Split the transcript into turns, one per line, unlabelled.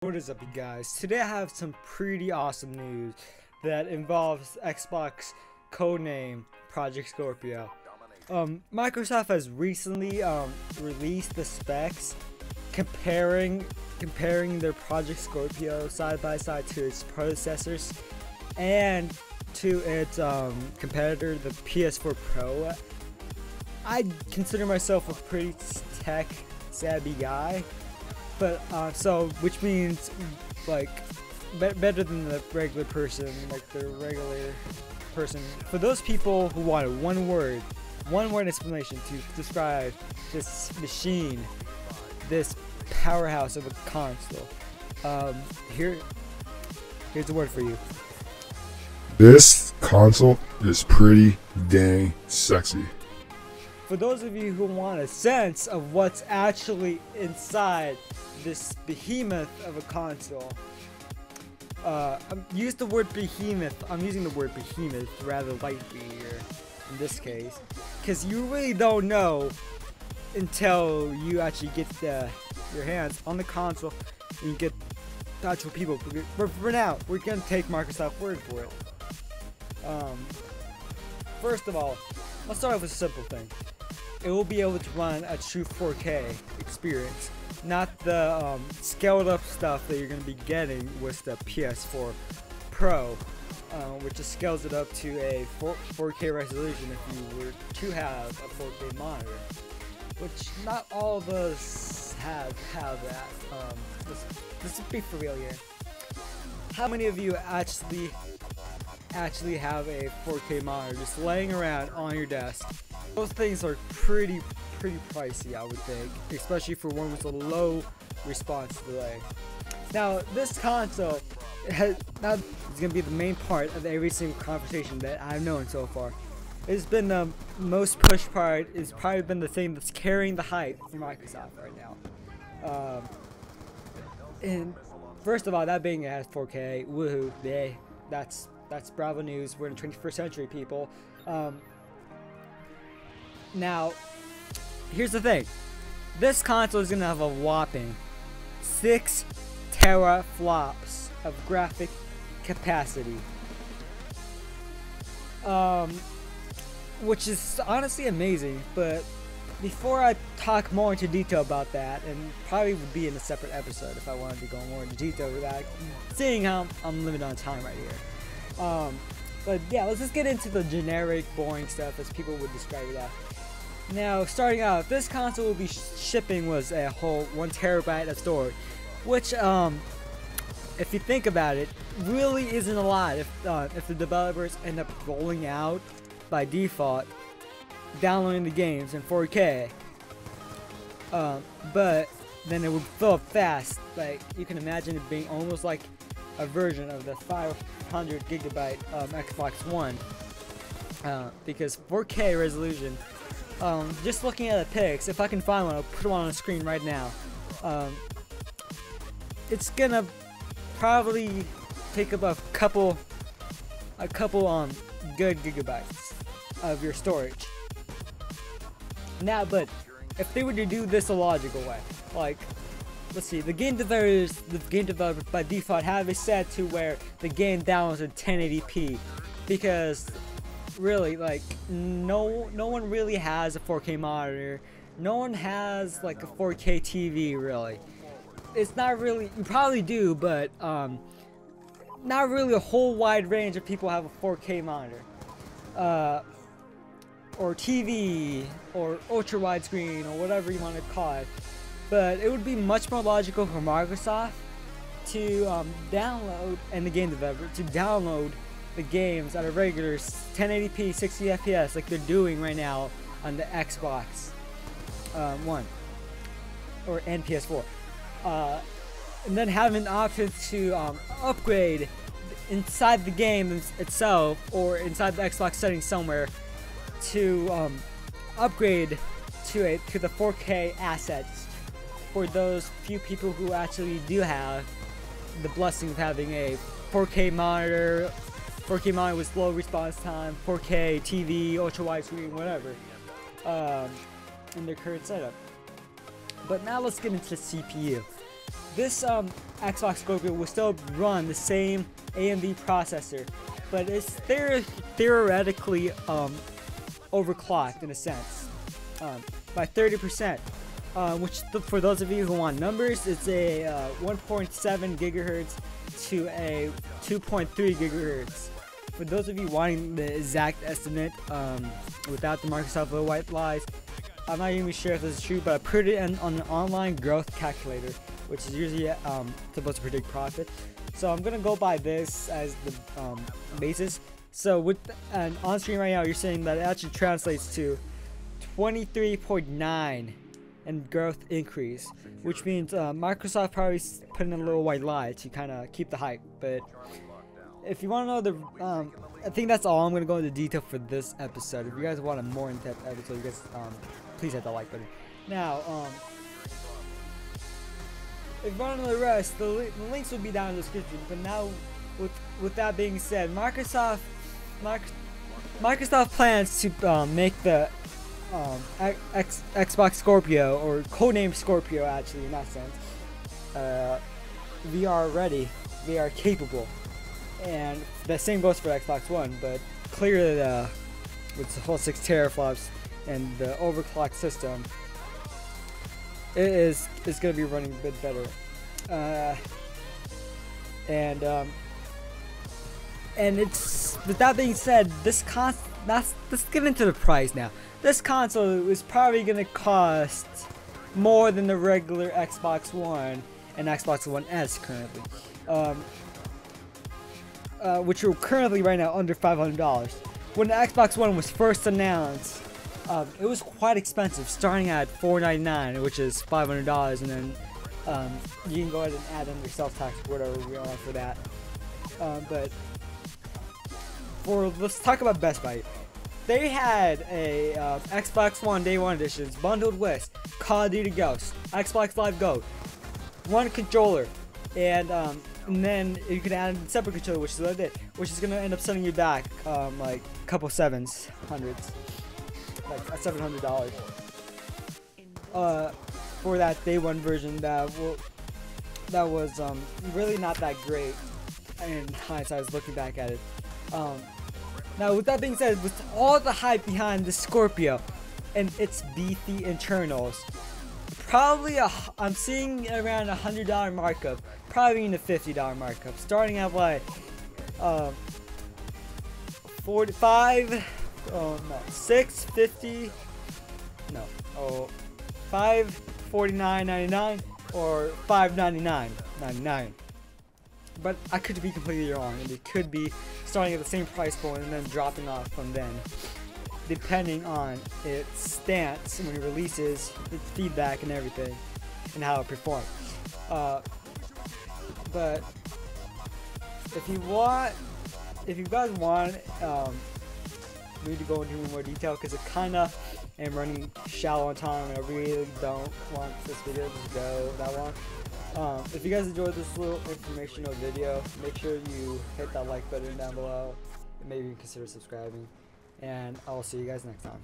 What is up, you guys? Today I have some pretty awesome news that involves Xbox codename Project Scorpio. Microsoft has recently released the specs comparing their Project Scorpio side by side to its predecessors and to its competitor, the PS4 Pro. I consider myself a pretty tech savvy guy. But which means like better than the regular person, like the regular person. For those people who wanted one word explanation to describe this machine, this powerhouse of a console, here's a word for you.
This console is pretty dang sexy.
For those of you who want a sense of what's actually inside this behemoth of a console, I'm using the word behemoth rather lightly here in this case, because you really don't know until you actually get your hands on the console and you get the actual people. But for now, we're gonna take Microsoft's word for it. First of all, let's start off with a simple thing. It will be able to run a true 4K experience, not the scaled up stuff that you're going to be getting with the PS4 Pro, which just scales it up to a 4K resolution if you were to have a 4K monitor, which not all of us have that. Let's be for real here. How many of you actually have a 4K monitor just laying around on your desk? Those things are pretty pricey, I would think, especially for one with a low response delay. Now, this console is going to be the main part of every single conversation that I've known so far. It's been the most pushed part. It's probably been the thing that's carrying the hype for Microsoft right now. And first of all, that being it has 4K, woohoo, yay, that's Bravo News. We're in the 21st century, people. Now, here's the thing. This console is going to have a whopping 6 teraflops of graphic capacity. Which is honestly amazing, but before I talk more into detail about that, and probably would be in a separate episode if I wanted to go more into detail with that, seeing how I'm limited on time right here. But yeah, let's just get into the generic, boring stuff as people would describe it as. Now, starting out, this console will be shipping was a whole 1 terabyte of storage, which, if you think about it, really isn't a lot if the developers end up rolling out by default, downloading the games in 4K. But then it would fill up fast. Like, you can imagine it being almost like a version of the 500 gigabyte Xbox One, because 4K resolution. Just looking at the pics, if I can find one, I'll put one on the screen right now. It's gonna probably take up a couple good gigabytes of your storage. Now, but if they were to do this a logical way, like, let's see, the game developers by default have it set to where the game downloads in 1080p, because really, like, no one really has a 4K monitor. No one has like a 4K TV, really. It's not really, you probably do, but not really a whole wide range of people have a 4K monitor, or TV, or ultra widescreen, or whatever you want to call it. But it would be much more logical for Microsoft to download, and the game developer to download the games at a regular 1080p 60 FPS like they're doing right now on the Xbox One and PS4, and then having an option to upgrade inside the game itself or inside the Xbox settings somewhere to upgrade to the 4K assets for those few people who actually do have the blessing of having a 4K monitor with low response time, 4K TV, ultra widescreen, whatever, in their current setup. But now let's get into the CPU. this Xbox Scorpio will still run the same AMD processor, but it's theoretically overclocked in a sense by 30%. Which for those of you who want numbers, it's a 1.7 gigahertz to a 2.3 gigahertz. For those of you wanting the exact estimate, without the Microsoft little white lies, I'm not even sure if this is true, but I put it on an online growth calculator, which is usually supposed to predict profit. So I'm gonna go by this as the basis. So with and on screen right now, you're saying that it actually translates to 23.9 and growth increase, which means Microsoft probably put in a little white lie to kind of keep the hype. But if you want to know the, I think that's all I'm gonna go into detail for this episode. If you guys want a more in-depth episode, you guys please hit that like button. Now, if you want to know the rest, the links will be down in the description. But now, with that being said, Microsoft plans to make the Xbox Scorpio, or codenamed Scorpio actually in that sense, VR ready, VR capable, and the same goes for Xbox One. But clearly, with the whole 6 teraflops and the overclocked system, it's going to be running a bit better. And it's, with that being said, let's get into the price now. This console is probably going to cost more than the regular Xbox One and Xbox One S currently, which are currently right now under $500. When the Xbox One was first announced, it was quite expensive, starting at $499, which is $500, and then you can go ahead and add in your self-tax, whatever we want for that. But let's talk about Best Buy. They had a Xbox One Day 1 editions bundled with Call of Duty Ghosts, Xbox Live Gold, one controller, and then you can add a separate controller, which is what I did, which is gonna end up sending you back like a couple hundreds, like $700 for that Day 1 version. That was really not that great in hindsight, looking back at it. Now, with that being said, with all the hype behind the Scorpio and its beefy internals, probably I'm seeing around $100 markup, probably even a $50 markup, starting at like 45, oh no, 650, no, oh, 549.99 or 599.99. But I could be completely wrong, and it could be starting at the same price point and then dropping off from then, depending on its stance when it releases, its feedback and everything, and how it performs. But if you guys want me to go into more detail, because it kind of am running shallow on time, and I really don't want this video to go that long. If you guys enjoyed this little informational video, make sure you hit that like button down below, and maybe consider subscribing, and I'll see you guys next time.